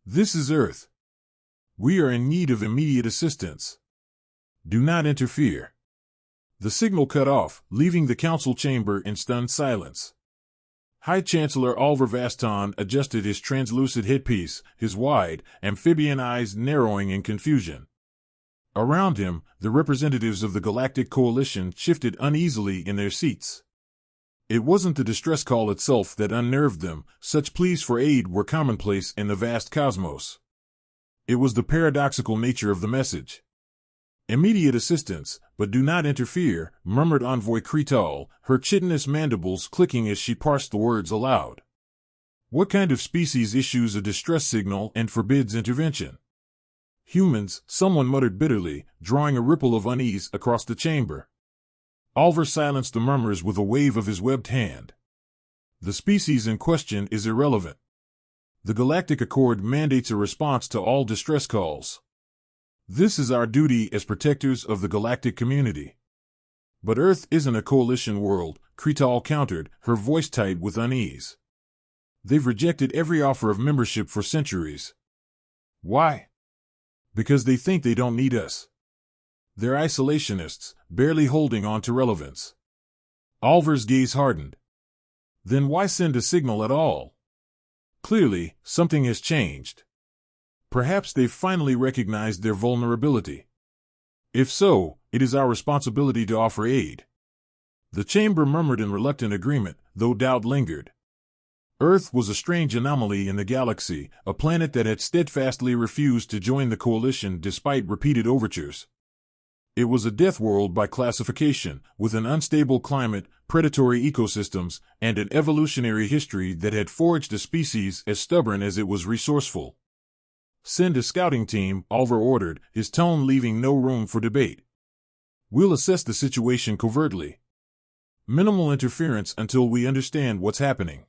This is Earth. We are in need of immediate assistance. Do not interfere. The signal cut off, leaving the council chamber in stunned silence. High Chancellor Oliver Vaston adjusted his translucid headpiece, his wide, amphibian eyes narrowing in confusion. Around him, the representatives of the Galactic Coalition shifted uneasily in their seats. It wasn't the distress call itself that unnerved them, such pleas for aid were commonplace in the vast cosmos. It was the paradoxical nature of the message. Immediate assistance, but do not interfere, murmured Envoy Cretal, her chitinous mandibles clicking as she parsed the words aloud. What kind of species issues a distress signal and forbids intervention? Humans, someone muttered bitterly, drawing a ripple of unease across the chamber. Oliver silenced the murmurs with a wave of his webbed hand. The species in question is irrelevant. The Galactic Accord mandates a response to all distress calls. This is our duty as protectors of the galactic community. But Earth isn't a coalition world, Cretal countered, her voice tight with unease. They've rejected every offer of membership for centuries. Why? Because they think they don't need us. They're isolationists, barely holding on to relevance. Oliver's gaze hardened. Then why send a signal at all? Clearly, something has changed. Perhaps they've finally recognized their vulnerability. If so, it is our responsibility to offer aid. The chamber murmured in reluctant agreement, though doubt lingered. Earth was a strange anomaly in the galaxy, a planet that had steadfastly refused to join the coalition despite repeated overtures. It was a death world by classification, with an unstable climate, predatory ecosystems, and an evolutionary history that had forged a species as stubborn as it was resourceful. Send a scouting team, Oliver ordered, his tone leaving no room for debate. We'll assess the situation covertly. Minimal interference until we understand what's happening.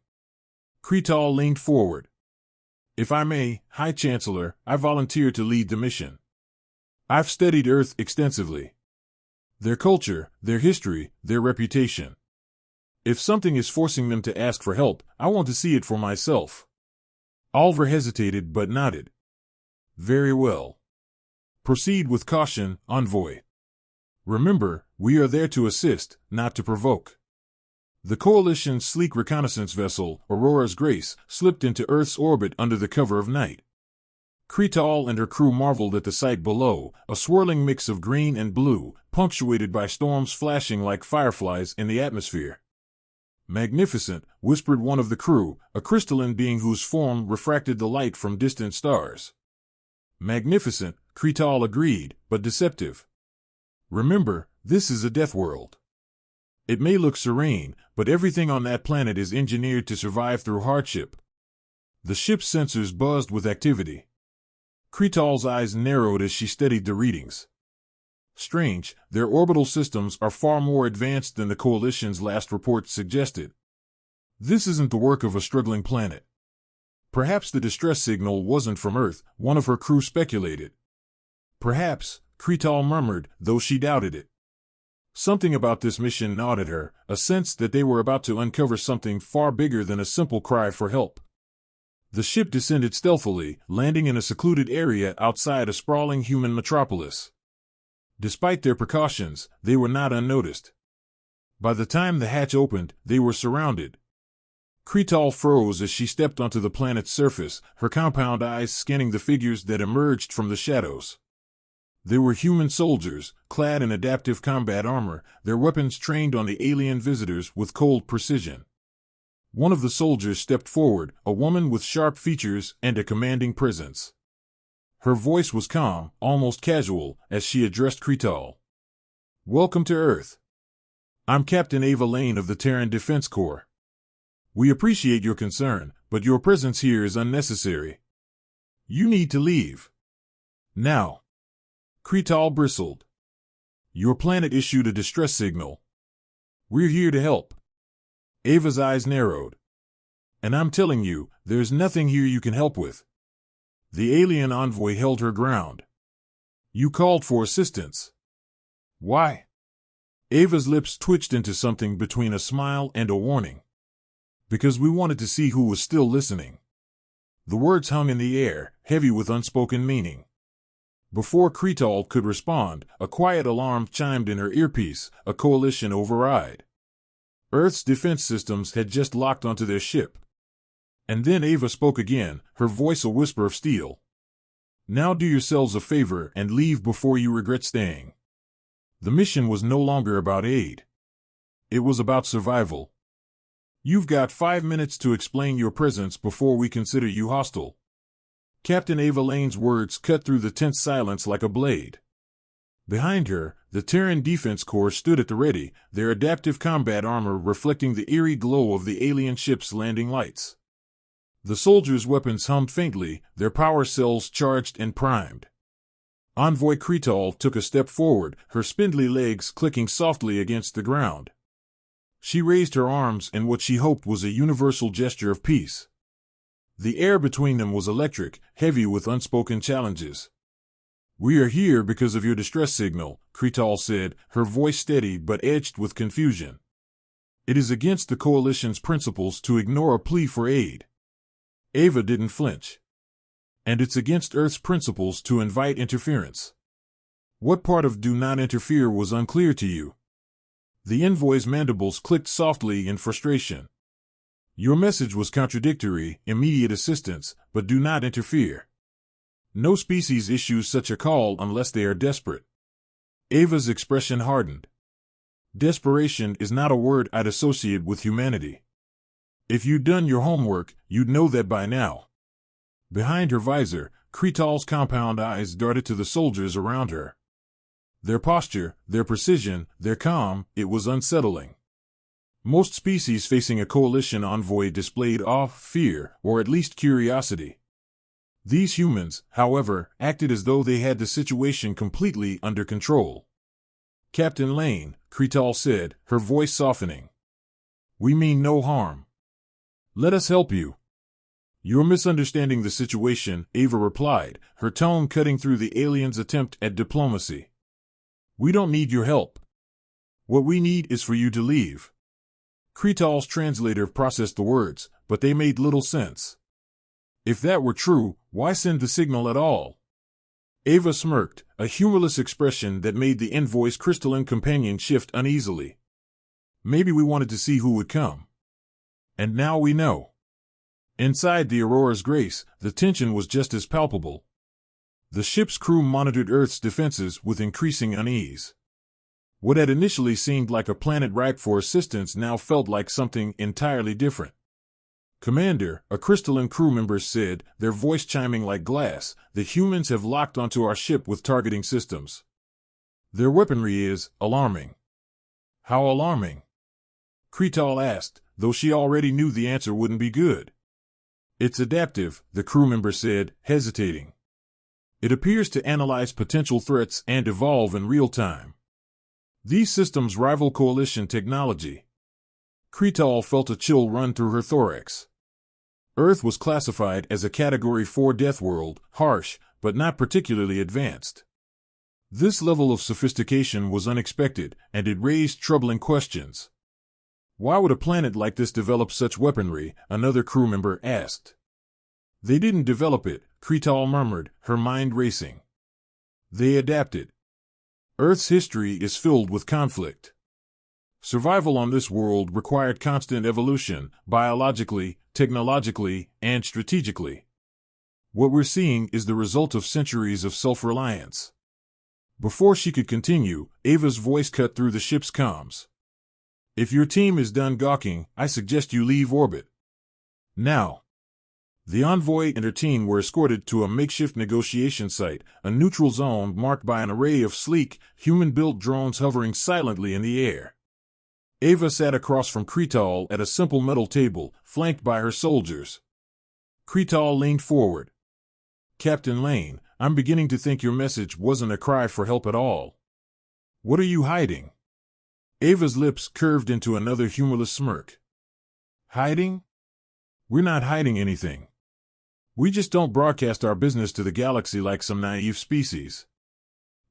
Cretal leaned forward. If I may, High Chancellor, I volunteer to lead the mission. I've studied Earth extensively. Their culture, their history, their reputation. If something is forcing them to ask for help, I want to see it for myself. Oliver hesitated but nodded. Very well. Proceed with caution, Envoy. Remember, we are there to assist, not to provoke. The Coalition's sleek reconnaissance vessel, Aurora's Grace, slipped into Earth's orbit under the cover of night. Cretal and her crew marveled at the sight below, a swirling mix of green and blue, punctuated by storms flashing like fireflies in the atmosphere. Magnificent, whispered one of the crew, a crystalline being whose form refracted the light from distant stars. Magnificent, Cretal agreed, but deceptive. Remember, this is a death world. It may look serene, but everything on that planet is engineered to survive through hardship. The ship's sensors buzzed with activity. Cretal's eyes narrowed as she studied the readings. Strange, their orbital systems are far more advanced than the Coalition's last report suggested. This isn't the work of a struggling planet. Perhaps the distress signal wasn't from Earth, one of her crew speculated. Perhaps, Cretal murmured, though she doubted it. Something about this mission gnawed at her, a sense that they were about to uncover something far bigger than a simple cry for help. The ship descended stealthily, landing in a secluded area outside a sprawling human metropolis. Despite their precautions, they were not unnoticed. By the time the hatch opened, they were surrounded. Cretal froze as she stepped onto the planet's surface, her compound eyes scanning the figures that emerged from the shadows. They were human soldiers, clad in adaptive combat armor, their weapons trained on the alien visitors with cold precision. One of the soldiers stepped forward, a woman with sharp features and a commanding presence. Her voice was calm, almost casual, as she addressed Cretal. Welcome to Earth. I'm Captain Ava Lane of the Terran Defense Corps. We appreciate your concern, but your presence here is unnecessary. You need to leave. Now. Cretal bristled. Your planet issued a distress signal. We're here to help. Ava's eyes narrowed. And I'm telling you, there's nothing here you can help with. The alien envoy held her ground. You called for assistance. Why? Ava's lips twitched into something between a smile and a warning. Because we wanted to see who was still listening. The words hung in the air, heavy with unspoken meaning. Before Cretal could respond, a quiet alarm chimed in her earpiece, a coalition override. Earth's defense systems had just locked onto their ship. And then Ava spoke again, her voice a whisper of steel. Now do yourselves a favor and leave before you regret staying. The mission was no longer about aid. It was about survival. You've got 5 minutes to explain your presence before we consider you hostile. Captain Ava Lane's words cut through the tense silence like a blade. Behind her, the Terran Defense Corps stood at the ready, their adaptive combat armor reflecting the eerie glow of the alien ship's landing lights. The soldiers' weapons hummed faintly, their power cells charged and primed. Envoy Cretal took a step forward, her spindly legs clicking softly against the ground. She raised her arms in what she hoped was a universal gesture of peace. The air between them was electric, heavy with unspoken challenges. We are here because of your distress signal, Cretal said, her voice steady but edged with confusion. It is against the Coalition's principles to ignore a plea for aid. Ava didn't flinch. And it's against Earth's principles to invite interference. What part of do not interfere was unclear to you? The envoy's mandibles clicked softly in frustration. Your message was contradictory, immediate assistance, but do not interfere. No species issues such a call unless they are desperate. Ava's expression hardened. Desperation is not a word I'd associate with humanity. If you'd done your homework, you'd know that by now. Behind her visor, Cretal's compound eyes darted to the soldiers around her. Their posture, their precision, their calm, it was unsettling. Most species facing a coalition envoy displayed awe, fear, or at least curiosity. These humans, however, acted as though they had the situation completely under control. Captain Lane, Cretal said, her voice softening. We mean no harm. Let us help you. You're misunderstanding the situation, Ava replied, her tone cutting through the aliens' attempt at diplomacy. We don't need your help. What we need is for you to leave. Cretal's translator processed the words, but they made little sense. If that were true, why send the signal at all? Ava smirked, a humorless expression that made the envoy's crystalline companion shift uneasily. Maybe we wanted to see who would come. And now we know. Inside the Aurora's Grace, the tension was just as palpable. The ship's crew monitored Earth's defenses with increasing unease. What had initially seemed like a planet ripe for assistance now felt like something entirely different. Commander, a crystalline crew member said, their voice chiming like glass, the humans have locked onto our ship with targeting systems. Their weaponry is alarming. How alarming? Cretal asked, though she already knew the answer wouldn't be good. It's adaptive, the crew member said, hesitating. It appears to analyze potential threats and evolve in real time. These systems rival Coalition technology. Cretal felt a chill run through her thorax. Earth was classified as a Category 4 death world, harsh, but not particularly advanced. This level of sophistication was unexpected, and it raised troubling questions. Why would a planet like this develop such weaponry? Another crew member asked. They didn't develop it, Cretal murmured, her mind racing. They adapted. Earth's history is filled with conflict. Survival on this world required constant evolution, biologically, technologically, and strategically. What we're seeing is the result of centuries of self-reliance. Before she could continue, Ava's voice cut through the ship's comms. If your team is done gawking, I suggest you leave orbit. Now. The envoy and her team were escorted to a makeshift negotiation site, a neutral zone marked by an array of sleek, human-built drones hovering silently in the air. Ava sat across from Cretal at a simple metal table, flanked by her soldiers. Cretal leaned forward. Captain Lane, I'm beginning to think your message wasn't a cry for help at all. What are you hiding? Ava's lips curved into another humorless smirk. Hiding? We're not hiding anything. We just don't broadcast our business to the galaxy like some naive species.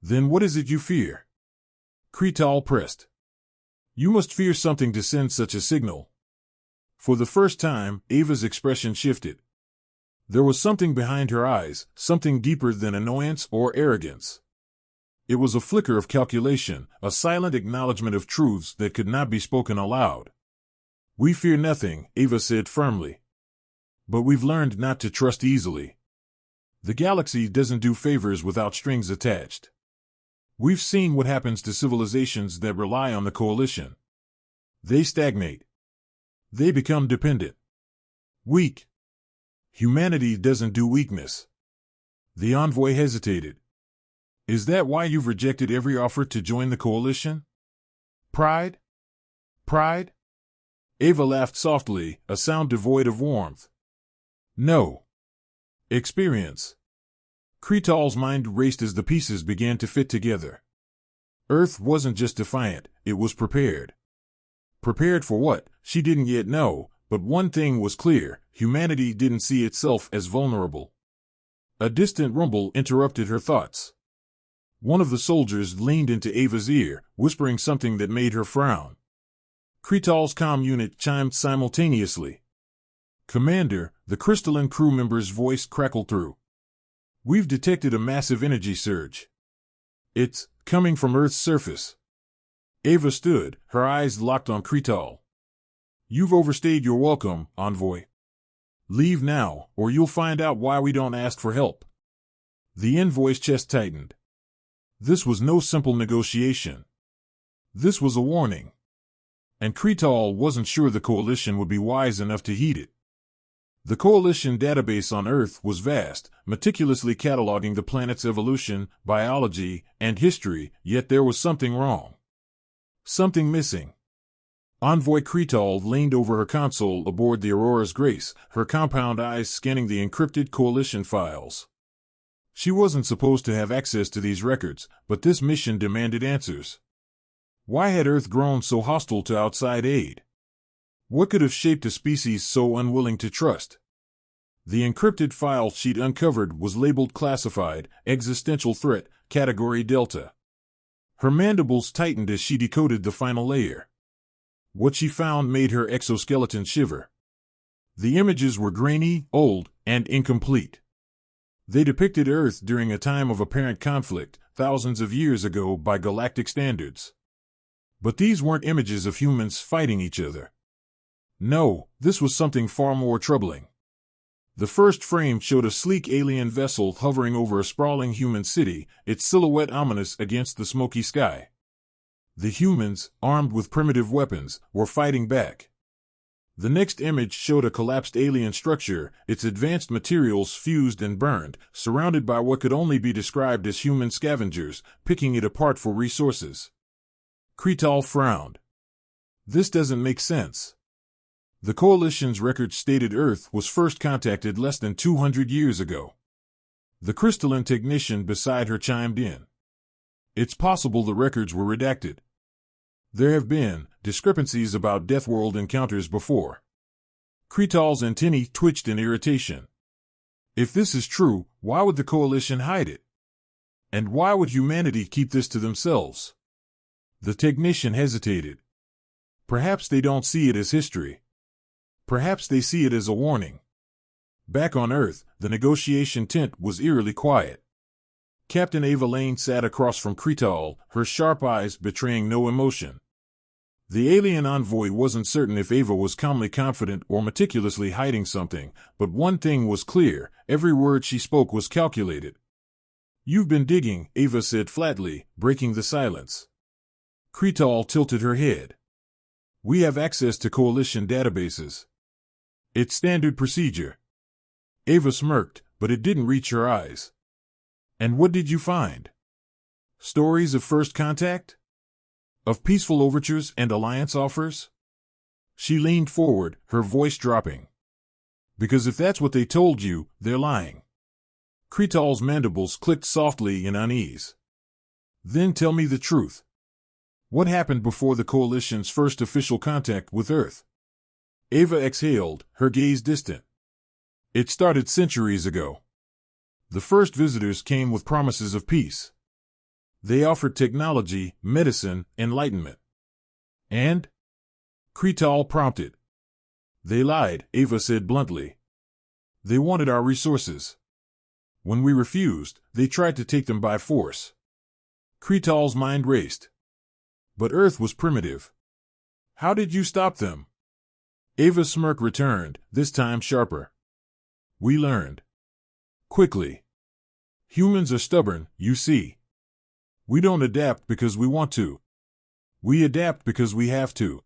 Then what is it you fear? Cretal pressed. You must fear something to send such a signal. For the first time, Ava's expression shifted. There was something behind her eyes, something deeper than annoyance or arrogance. It was a flicker of calculation, a silent acknowledgement of truths that could not be spoken aloud. "We fear nothing," Ava said firmly. "But we've learned not to trust easily. The galaxy doesn't do favors without strings attached. We've seen what happens to civilizations that rely on the coalition. They stagnate. They become dependent. Weak. Humanity doesn't do weakness." The envoy hesitated. "Is that why you've rejected every offer to join the coalition? Pride? Pride?" Ava laughed softly, a sound devoid of warmth. "No. Experience." Kretal's mind raced as the pieces began to fit together. Earth wasn't just defiant, it was prepared. Prepared for what, she didn't yet know, but one thing was clear: humanity didn't see itself as vulnerable. A distant rumble interrupted her thoughts. One of the soldiers leaned into Ava's ear, whispering something that made her frown. Kretal's comm unit chimed simultaneously. "Commander," the crystalline crew member's voice crackled through. "We've detected a massive energy surge. It's coming from Earth's surface." Ava stood, her eyes locked on Kretal. "You've overstayed your welcome, envoy. Leave now, or you'll find out why we don't ask for help." The envoy's chest tightened. This was no simple negotiation. This was a warning. And Kretal wasn't sure the coalition would be wise enough to heed it. The coalition database on Earth was vast, meticulously cataloging the planet's evolution, biology, and history, yet there was something wrong. Something missing. Envoy Kretal leaned over her console aboard the Aurora's Grace, her compound eyes scanning the encrypted coalition files. She wasn't supposed to have access to these records, but this mission demanded answers. Why had Earth grown so hostile to outside aid? What could have shaped a species so unwilling to trust? The encrypted file she'd uncovered was labeled Classified, Existential Threat, Category Delta. Her mandibles tightened as she decoded the final layer. What she found made her exoskeleton shiver. The images were grainy, old, and incomplete. They depicted Earth during a time of apparent conflict, thousands of years ago by galactic standards. But these weren't images of humans fighting each other. No, this was something far more troubling. The first frame showed a sleek alien vessel hovering over a sprawling human city, its silhouette ominous against the smoky sky. The humans, armed with primitive weapons, were fighting back. The next image showed a collapsed alien structure, its advanced materials fused and burned, surrounded by what could only be described as human scavengers, picking it apart for resources. Kretal frowned. This doesn't make sense. The Coalition's record stated Earth was first contacted less than 200 years ago. The crystalline technician beside her chimed in. It's possible the records were redacted. There have been discrepancies about Deathworld encounters before. Kretal's antennae twitched in irritation. If this is true, why would the Coalition hide it? And why would humanity keep this to themselves? The technician hesitated. Perhaps they don't see it as history. Perhaps they see it as a warning. Back on Earth, the negotiation tent was eerily quiet. Captain Ava Lane sat across from Kretal, her sharp eyes betraying no emotion. The alien envoy wasn't certain if Ava was calmly confident or meticulously hiding something, but one thing was clear: every word she spoke was calculated. "You've been digging," Ava said flatly, breaking the silence. Kretal tilted her head. "We have access to Coalition databases. It's standard procedure." Ava smirked, but it didn't reach her eyes. "And what did you find? Stories of first contact? Of peaceful overtures and alliance offers?" She leaned forward, her voice dropping. "Because if that's what they told you, they're lying." Kretal's mandibles clicked softly in unease. "Then tell me the truth. What happened before the Coalition's first official contact with Earth?" Ava exhaled, her gaze distant. "It started centuries ago. The first visitors came with promises of peace. They offered technology, medicine, enlightenment. And?" Kretal prompted. "They lied," Ava said bluntly. They wanted our resources. When we refused, they tried to take them by force. Kretal's mind raced. But Earth was primitive. How did you stop them? Ava's smirk returned, this time sharper. We learned. Quickly. Humans are stubborn, you see. We don't adapt because we want to. We adapt because we have to.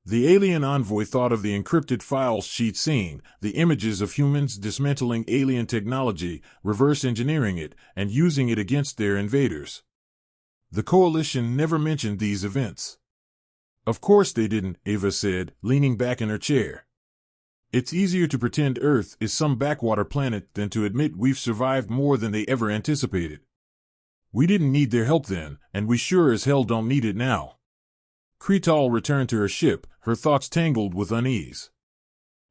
The alien envoy thought of the encrypted files she'd seen, the images of humans dismantling alien technology, reverse engineering it, and using it against their invaders. The coalition never mentioned these events. Of course they didn't, Ava said, leaning back in her chair. It's easier to pretend Earth is some backwater planet than to admit we've survived more than they ever anticipated. We didn't need their help then, and we sure as hell don't need it now. Kretal returned to her ship, her thoughts tangled with unease.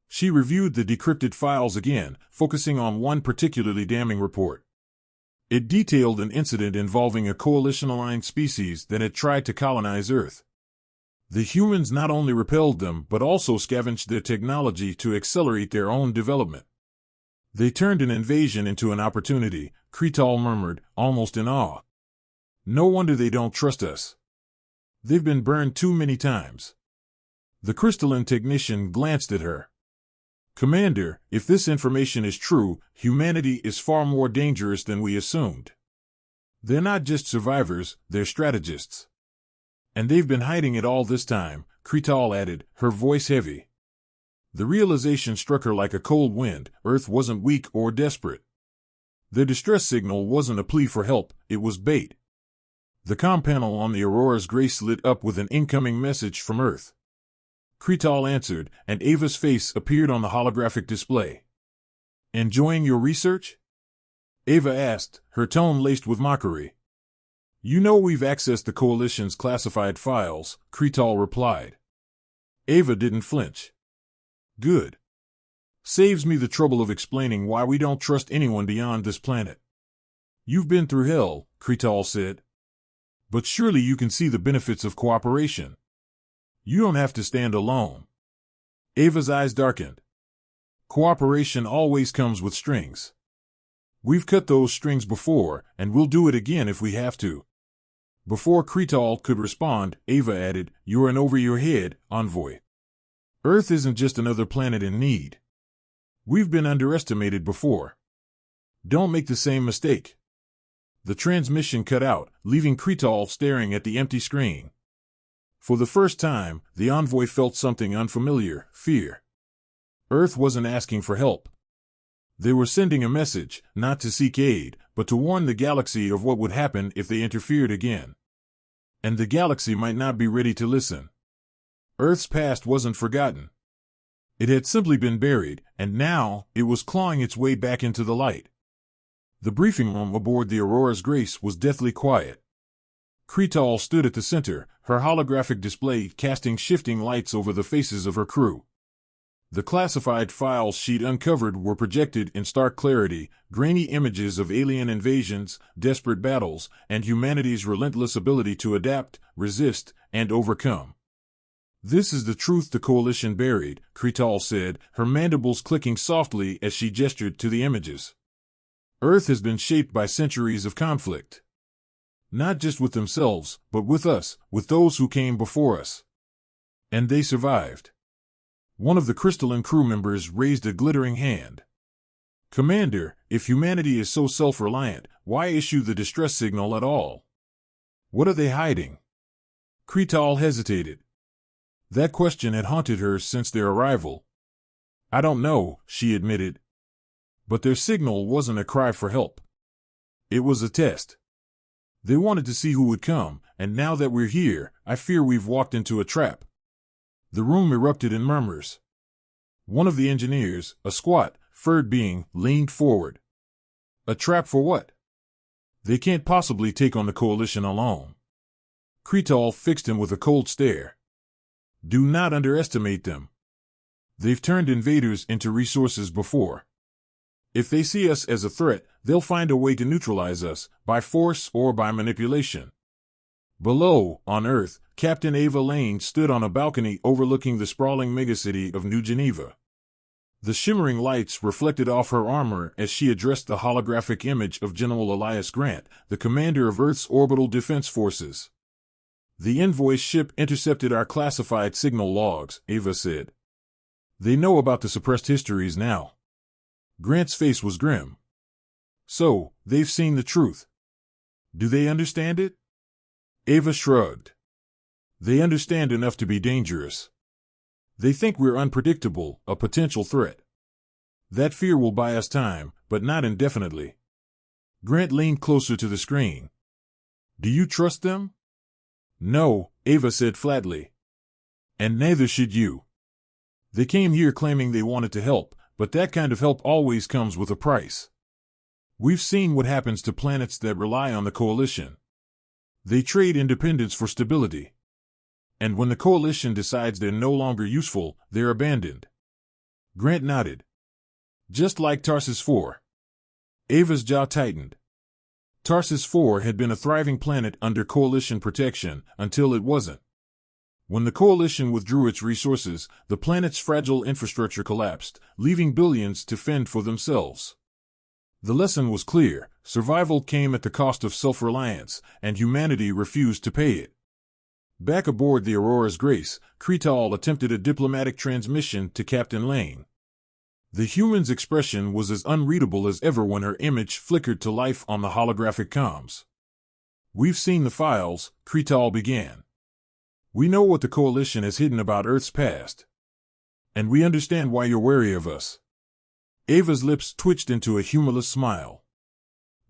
She reviewed the decrypted files again, focusing on one particularly damning report. It detailed an incident involving a coalition-aligned species that had tried to colonize Earth. The humans not only repelled them but also scavenged their technology to accelerate their own development. They turned an invasion into an opportunity, Kretal murmured, almost in awe. No wonder they don't trust us. They've been burned too many times. The crystalline technician glanced at her. Commander, if this information is true, humanity is far more dangerous than we assumed. They're not just survivors, they're strategists. And they've been hiding it all this time, Kretal added, her voice heavy. The realization struck her like a cold wind. Earth wasn't weak or desperate. Their distress signal wasn't a plea for help, it was bait. The comm panel on the Aurora's Grace lit up with an incoming message from Earth. Kretal answered, and Ava's face appeared on the holographic display. Enjoying your research? Ava asked, her tone laced with mockery. You know we've accessed the Coalition's classified files, Kretal replied. Ava didn't flinch. Good. Saves me the trouble of explaining why we don't trust anyone beyond this planet. You've been through hell, Kretal said. But surely you can see the benefits of cooperation. You don't have to stand alone. Ava's eyes darkened. Cooperation always comes with strings. We've cut those strings before, and we'll do it again if we have to. Before Kretal could respond, Ava added, You're an over-your-head envoy. Earth isn't just another planet in need. We've been underestimated before. Don't make the same mistake. The transmission cut out, leaving Kretal staring at the empty screen. For the first time, the envoy felt something unfamiliar, fear. Earth wasn't asking for help. They were sending a message, not to seek aid, but to warn the galaxy of what would happen if they interfered again. And the galaxy might not be ready to listen. Earth's past wasn't forgotten. It had simply been buried, and now it was clawing its way back into the light. The briefing room aboard the Aurora's Grace was deathly quiet. Kretal stood at the center, her holographic display casting shifting lights over the faces of her crew. The classified files she'd uncovered were projected in stark clarity, grainy images of alien invasions, desperate battles, and humanity's relentless ability to adapt, resist, and overcome. This is the truth the Coalition buried, Kretal said, her mandibles clicking softly as she gestured to the images. Earth has been shaped by centuries of conflict. Not just with themselves, but with us, with those who came before us. And they survived. One of the crystalline crew members raised a glittering hand. Commander, if humanity is so self-reliant, why issue the distress signal at all? What are they hiding? Kretal hesitated. That question had haunted her since their arrival. I don't know, she admitted. But their signal wasn't a cry for help. It was a test. They wanted to see who would come, and now that we're here, I fear we've walked into a trap. The room erupted in murmurs. One of the engineers, a squat, furred being, leaned forward. A trap for what? They can't possibly take on the Coalition alone. Kretal fixed him with a cold stare. Do not underestimate them. They've turned invaders into resources before. If they see us as a threat, they'll find a way to neutralize us, by force or by manipulation. Below, on Earth, Captain Ava Lane stood on a balcony overlooking the sprawling megacity of New Geneva. The shimmering lights reflected off her armor as she addressed the holographic image of General Elias Grant, the commander of Earth's orbital defense forces. "The envoy ship intercepted our classified signal logs," Ava said. "They know about the suppressed histories now." Grant's face was grim. "So, they've seen the truth. Do they understand it?" Ava shrugged. "They understand enough to be dangerous. They think we're unpredictable, a potential threat. That fear will buy us time, but not indefinitely." Grant leaned closer to the screen. "Do you trust them?" "No," Ava said flatly. "And neither should you. They came here claiming they wanted to help, but that kind of help always comes with a price. We've seen what happens to planets that rely on the Coalition. They trade independence for stability. And when the Coalition decides they're no longer useful, they're abandoned." Grant nodded. "Just like Tarsus 4. Ava's jaw tightened. Tarsus 4 had been a thriving planet under Coalition protection until it wasn't. When the Coalition withdrew its resources, the planet's fragile infrastructure collapsed, leaving billions to fend for themselves. The lesson was clear: survival came at the cost of self-reliance, and humanity refused to pay it. Back aboard the Aurora's Grace, Cretal attempted a diplomatic transmission to Captain Lane. The human's expression was as unreadable as ever when her image flickered to life on the holographic comms. "We've seen the files," Cretal began. "We know what the Coalition has hidden about Earth's past. And we understand why you're wary of us." Ava's lips twitched into a humorless smile.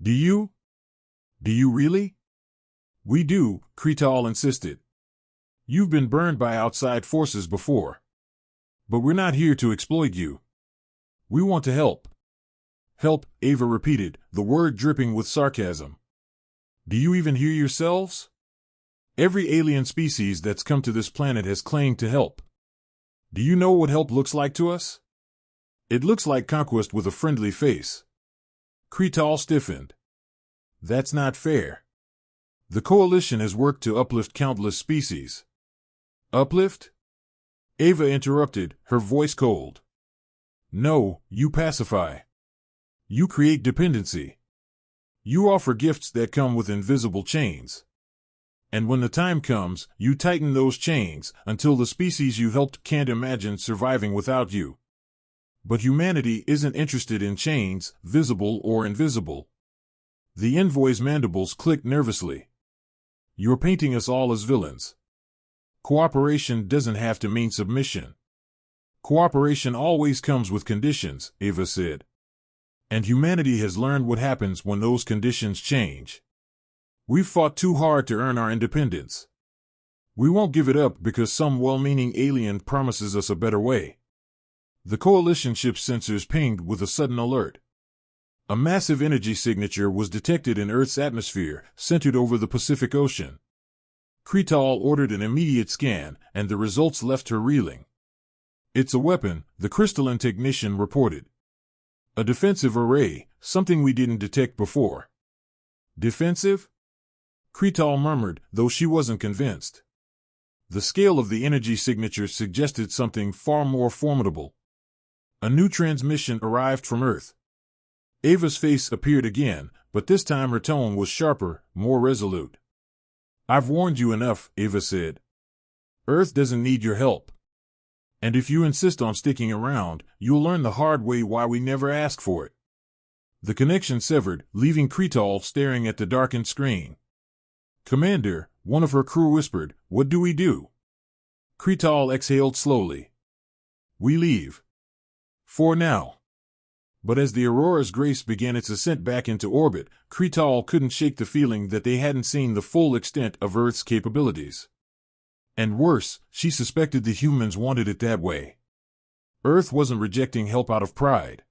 "Do you? Do you really?" "We do," Cretal insisted. "You've been burned by outside forces before. But we're not here to exploit you. We want to help." "Help," Ava repeated, the word dripping with sarcasm. "Do you even hear yourselves? Every alien species that's come to this planet has claimed to help. Do you know what help looks like to us? It looks like conquest with a friendly face." Cretal stiffened. "That's not fair. The Coalition has worked to uplift countless species." "Uplift?" Ava interrupted, her voice cold. "No, you pacify. You create dependency. You offer gifts that come with invisible chains. And when the time comes, you tighten those chains until the species you helped can't imagine surviving without you. But humanity isn't interested in chains, visible or invisible." The envoy's mandibles clicked nervously. "You're painting us all as villains. Cooperation doesn't have to mean submission." "Cooperation always comes with conditions," Ava said. "And humanity has learned what happens when those conditions change. We've fought too hard to earn our independence. We won't give it up because some well-meaning alien promises us a better way." The Coalition ship's sensors pinged with a sudden alert. A massive energy signature was detected in Earth's atmosphere, centered over the Pacific Ocean. Cretal ordered an immediate scan, and the results left her reeling. "It's a weapon," the crystalline technician reported. "A defensive array, something we didn't detect before." "Defensive?" Cretal murmured, though she wasn't convinced. The scale of the energy signature suggested something far more formidable. A new transmission arrived from Earth. Ava's face appeared again, but this time her tone was sharper, more resolute. "I've warned you enough," Ava said. "Earth doesn't need your help. And if you insist on sticking around, you'll learn the hard way why we never asked for it." The connection severed, leaving Cretal staring at the darkened screen. "Commander," one of her crew whispered, "what do we do?" Cretal exhaled slowly. "We leave. For now." But as the Aurora's Grace began its ascent back into orbit, Cretal couldn't shake the feeling that they hadn't seen the full extent of Earth's capabilities. And worse, she suspected the humans wanted it that way. Earth wasn't rejecting help out of pride.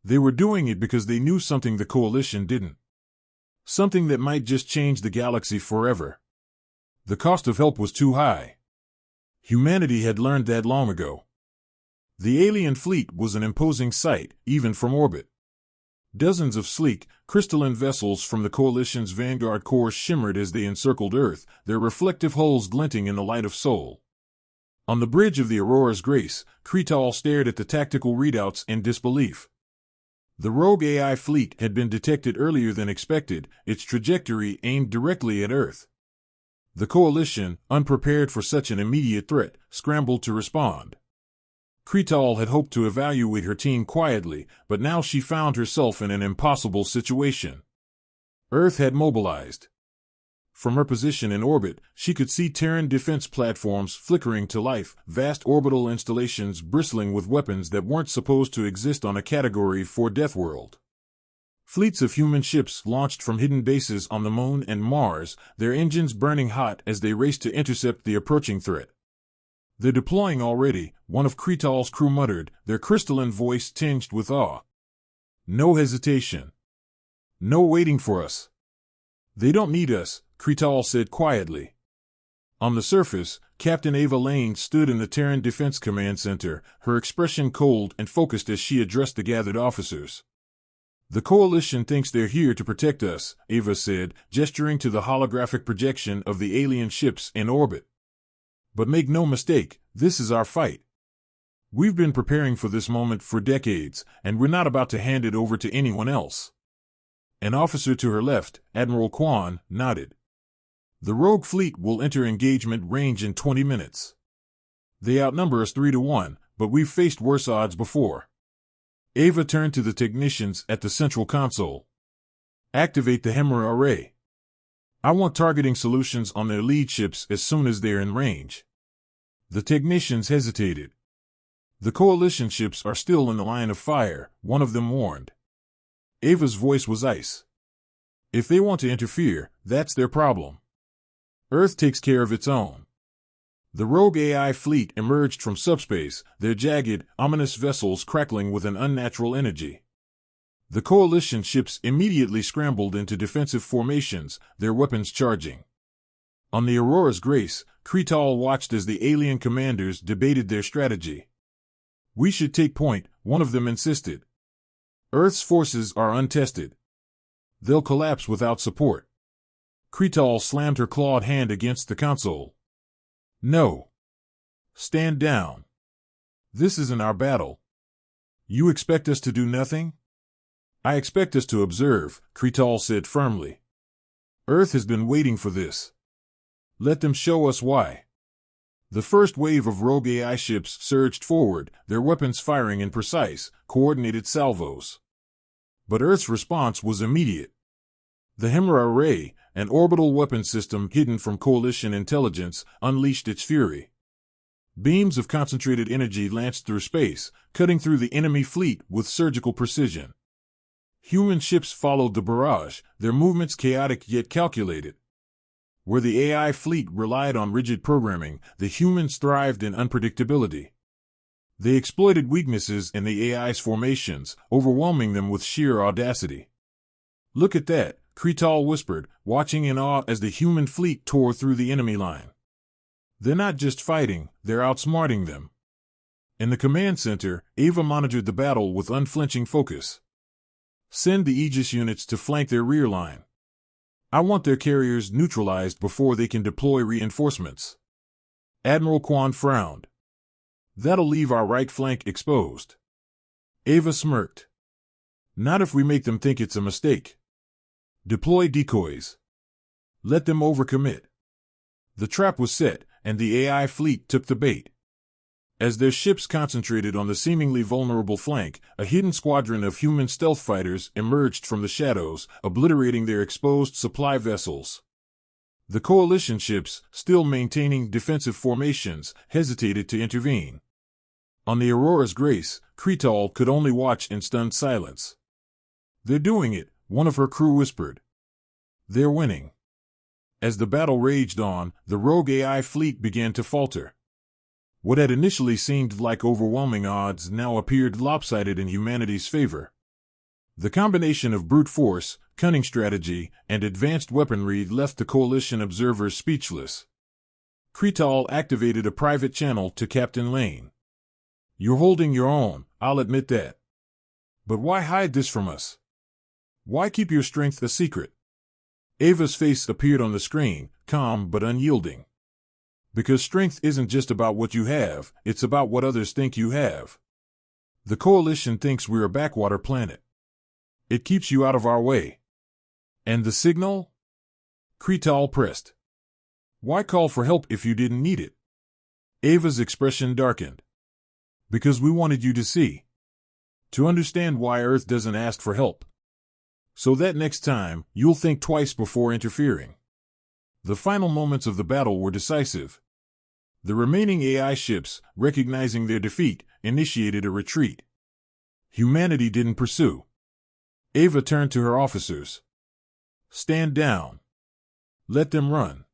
They were doing it because they knew something the Coalition didn't. Something that might just change the galaxy forever. The cost of help was too high. Humanity had learned that long ago. The alien fleet was an imposing sight, even from orbit. Dozens of sleek, crystalline vessels from the Coalition's Vanguard Corps shimmered as they encircled Earth, their reflective hulls glinting in the light of Sol. On the bridge of the Aurora's Grace, Cretal stared at the tactical readouts in disbelief. The rogue AI fleet had been detected earlier than expected, its trajectory aimed directly at Earth. The Coalition, unprepared for such an immediate threat, scrambled to respond. Cretal had hoped to evaluate her team quietly, but now she found herself in an impossible situation. Earth had mobilized. From her position in orbit, she could see Terran defense platforms flickering to life, vast orbital installations bristling with weapons that weren't supposed to exist on a Category 4 death world. Fleets of human ships launched from hidden bases on the Moon and Mars, their engines burning hot as they raced to intercept the approaching threat. "They're deploying already," one of Cretal's crew muttered, their crystalline voice tinged with awe. "No hesitation. No waiting for us." "They don't need us," Cretal said quietly. On the surface, Captain Ava Lane stood in the Terran Defense Command Center, her expression cold and focused as she addressed the gathered officers. "The Coalition thinks they're here to protect us," Ava said, gesturing to the holographic projection of the alien ships in orbit. "But make no mistake, this is our fight. We've been preparing for this moment for decades, and we're not about to hand it over to anyone else." An officer to her left, Admiral Kwan, nodded. "The rogue fleet will enter engagement range in 20 minutes. They outnumber us 3-1, but we've faced worse odds before." Ava turned to the technicians at the central console. "Activate the Hemera array. I want targeting solutions on their lead ships as soon as they're in range." The technicians hesitated. "The Coalition ships are still in the line of fire," one of them warned. Ava's voice was ice. "If they want to interfere, that's their problem. Earth takes care of its own." The rogue AI fleet emerged from subspace, their jagged, ominous vessels crackling with an unnatural energy. The Coalition ships immediately scrambled into defensive formations, their weapons charging. On the Aurora's Grace, Cretal watched as the alien commanders debated their strategy. "We should take point," one of them insisted. "Earth's forces are untested. They'll collapse without support." Cretal slammed her clawed hand against the console. "No. Stand down. This isn't our battle. You expect us to do nothing?" "I expect us to observe," Cretal said firmly. "Earth has been waiting for this. Let them show us why." The first wave of rogue AI ships surged forward, their weapons firing in precise, coordinated salvos. But Earth's response was immediate. The Hemera array, an orbital weapon system hidden from Coalition intelligence, unleashed its fury. Beams of concentrated energy lanced through space, cutting through the enemy fleet with surgical precision. Human ships followed the barrage, their movements chaotic yet calculated. Where the AI fleet relied on rigid programming, the humans thrived in unpredictability. They exploited weaknesses in the AI's formations, overwhelming them with sheer audacity. "Look at that," Cretal whispered, watching in awe as the human fleet tore through the enemy line. "They're not just fighting, they're outsmarting them." In the command center, Ava monitored the battle with unflinching focus. "Send the Aegis units to flank their rear line. I want their carriers neutralized before they can deploy reinforcements." Admiral Kwan frowned. "That'll leave our right flank exposed." Ava smirked. "Not if we make them think it's a mistake. Deploy decoys. Let them overcommit." The trap was set, and the AI fleet took the bait. As their ships concentrated on the seemingly vulnerable flank, a hidden squadron of human stealth fighters emerged from the shadows, obliterating their exposed supply vessels. The Coalition ships, still maintaining defensive formations, hesitated to intervene. On the Aurora's Grace, Cretal could only watch in stunned silence. "They're doing it," one of her crew whispered. "They're winning." As the battle raged on, the rogue AI fleet began to falter. What had initially seemed like overwhelming odds now appeared lopsided in humanity's favor. The combination of brute force, cunning strategy, and advanced weaponry left the Coalition observers speechless. Cretal activated a private channel to Captain Lane. "You're holding your own, I'll admit that. But why hide this from us? Why keep your strength a secret?" Ava's face appeared on the screen, calm but unyielding. Because strength isn't just about what you have, it's about what others think you have. The coalition thinks we're a backwater planet. It keeps you out of our way. And the signal? Kretal pressed. Why call for help if you didn't need it? Ava's expression darkened. Because we wanted you to see. To understand why Earth doesn't ask for help. So that next time, you'll think twice before interfering. The final moments of the battle were decisive. The remaining AI ships, recognizing their defeat, initiated a retreat. Humanity didn't pursue. Ava turned to her officers. Stand down. Let them run.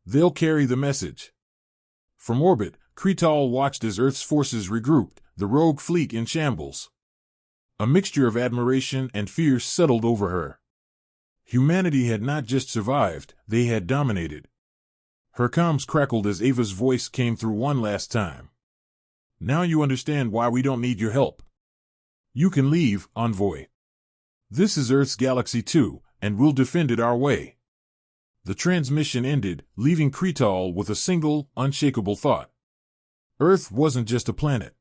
They'll carry the message. From orbit, Kretal watched as Earth's forces regrouped, the rogue fleet in shambles. A mixture of admiration and fear settled over her. Humanity had not just survived, they had dominated. Her comms crackled as Ava's voice came through one last time. Now you understand why we don't need your help. You can leave, Envoy. This is Earth's galaxy too, and we'll defend it our way. The transmission ended, leaving Kretal with a single, unshakable thought. Earth wasn't just a planet.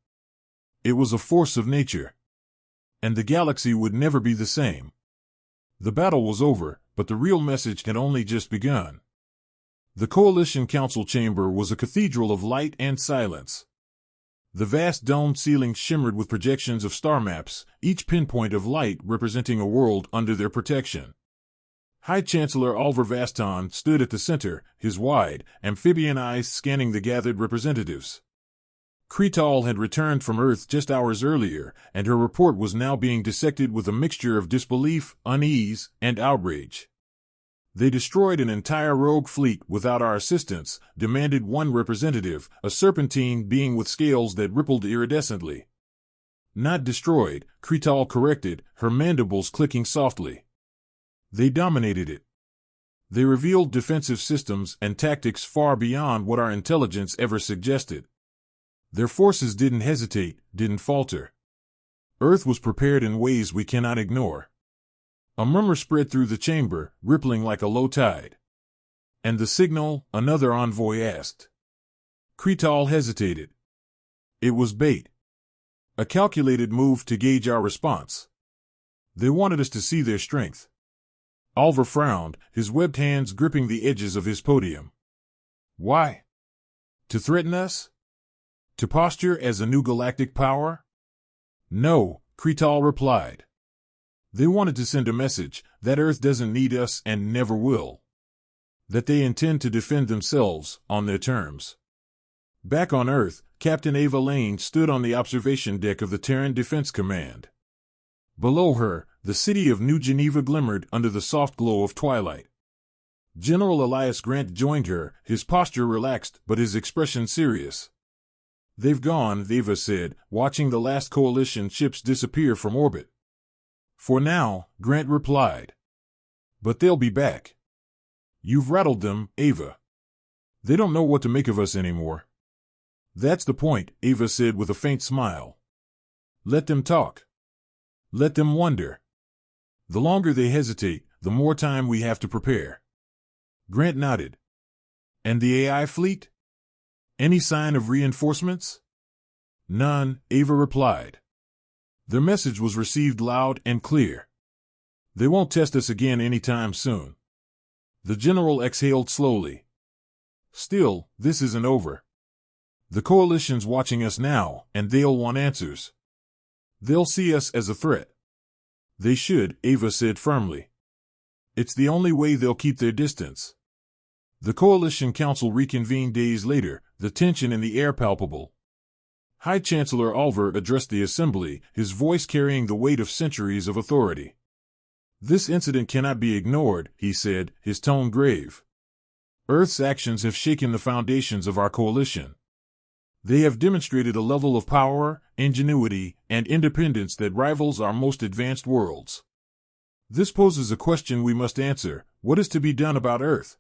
It was a force of nature. And the galaxy would never be the same. The battle was over, but the real message had only just begun. The Coalition Council Chamber was a cathedral of light and silence. The vast domed ceiling shimmered with projections of star maps, each pinpoint of light representing a world under their protection. High Chancellor Oliver Vaston stood at the center, his wide, amphibian eyes scanning the gathered representatives. Kretal had returned from Earth just hours earlier, and her report was now being dissected with a mixture of disbelief, unease, and outrage. They destroyed an entire rogue fleet without our assistance, demanded one representative, a serpentine being with scales that rippled iridescently. Not destroyed, Kretal corrected, her mandibles clicking softly. They dominated it. They revealed defensive systems and tactics far beyond what our intelligence ever suggested. Their forces didn't hesitate, didn't falter. Earth was prepared in ways we cannot ignore. A murmur spread through the chamber, rippling like a low tide. And the signal? Another envoy asked. Kretal hesitated. It was bait. A calculated move to gauge our response. They wanted us to see their strength. Oliver frowned, his webbed hands gripping the edges of his podium. Why? To threaten us? To posture as a new galactic power? No, Kretal replied. They wanted to send a message that Earth doesn't need us and never will. That they intend to defend themselves, on their terms. Back on Earth, Captain Ava Lane stood on the observation deck of the Terran Defense Command. Below her, the city of New Geneva glimmered under the soft glow of twilight. General Elias Grant joined her, his posture relaxed but his expression serious. They've gone, Ava said, watching the last coalition ships disappear from orbit. For now, Grant replied. But they'll be back. You've rattled them, Ava. They don't know what to make of us anymore. That's the point, Ava said with a faint smile. Let them talk. Let them wonder. The longer they hesitate, the more time we have to prepare. Grant nodded. And the AI fleet? Any sign of reinforcements? None, Ava replied. Their message was received loud and clear. They won't test us again anytime soon. The general exhaled slowly. Still, this isn't over. The coalition's watching us now, and they'll want answers. They'll see us as a threat. They should, Ava said firmly. It's the only way they'll keep their distance. The Coalition Council reconvened days later, the tension in the air palpable. High Chancellor Oliver addressed the assembly, his voice carrying the weight of centuries of authority. This incident cannot be ignored, he said, his tone grave. Earth's actions have shaken the foundations of our coalition. They have demonstrated a level of power, ingenuity, and independence that rivals our most advanced worlds. This poses a question we must answer: what is to be done about Earth?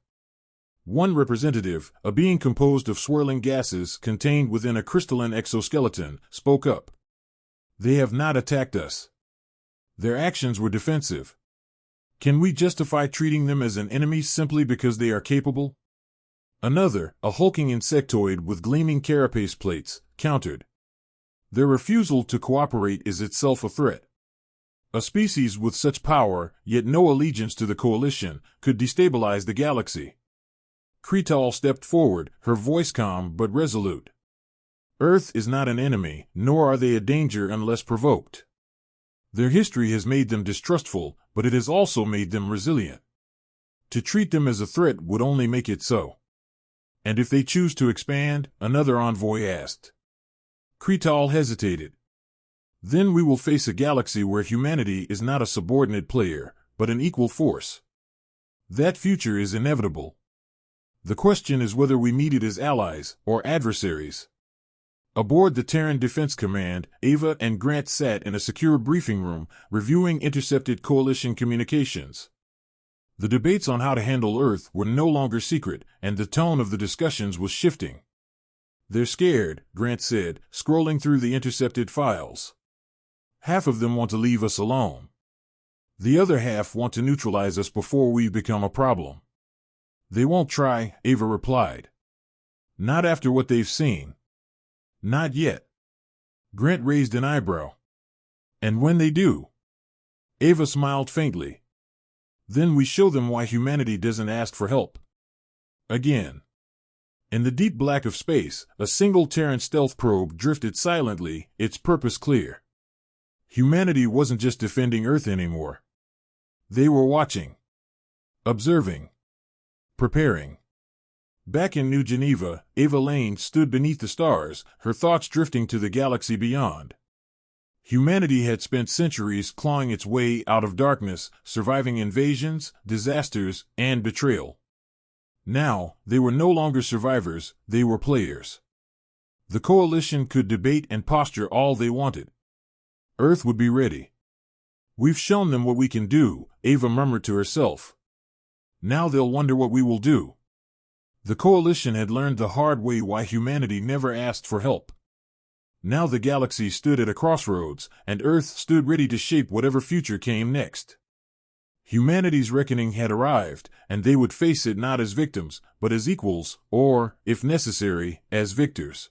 One representative, a being composed of swirling gases contained within a crystalline exoskeleton, spoke up. They have not attacked us. Their actions were defensive. Can we justify treating them as an enemy simply because they are capable? Another, a hulking insectoid with gleaming carapace plates, countered. Their refusal to cooperate is itself a threat. A species with such power, yet no allegiance to the coalition, could destabilize the galaxy. Kretal stepped forward, her voice calm but resolute. Earth is not an enemy, nor are they a danger unless provoked. Their history has made them distrustful, but it has also made them resilient. To treat them as a threat would only make it so. And if they choose to expand, another envoy asked. Kretal hesitated. Then we will face a galaxy where humanity is not a subordinate player, but an equal force. That future is inevitable. The question is whether we meet it as allies or adversaries. Aboard the Terran Defense Command, Ava and Grant sat in a secure briefing room, reviewing intercepted coalition communications. The debates on how to handle Earth were no longer secret, and the tone of the discussions was shifting. They're scared, Grant said, scrolling through the intercepted files. Half of them want to leave us alone. The other half want to neutralize us before we become a problem. They won't try, Ava replied. Not after what they've seen. Not yet. Grant raised an eyebrow. And when they do? Ava smiled faintly. Then we show them why humanity doesn't ask for help. Again. In the deep black of space, a single Terran stealth probe drifted silently, its purpose clear. Humanity wasn't just defending Earth anymore. They were watching. Observing. Preparing. Back in New Geneva, Ava Lane stood beneath the stars, her thoughts drifting to the galaxy beyond. Humanity had spent centuries clawing its way out of darkness, surviving invasions, disasters, and betrayal. Now, they were no longer survivors, they were players. The coalition could debate and posture all they wanted. Earth would be ready. We've shown them what we can do, Ava murmured to herself. Now they'll wonder what we will do. The coalition had learned the hard way why humanity never asked for help. Now the galaxy stood at a crossroads, and Earth stood ready to shape whatever future came next. Humanity's reckoning had arrived, and they would face it not as victims, but as equals, or, if necessary, as victors.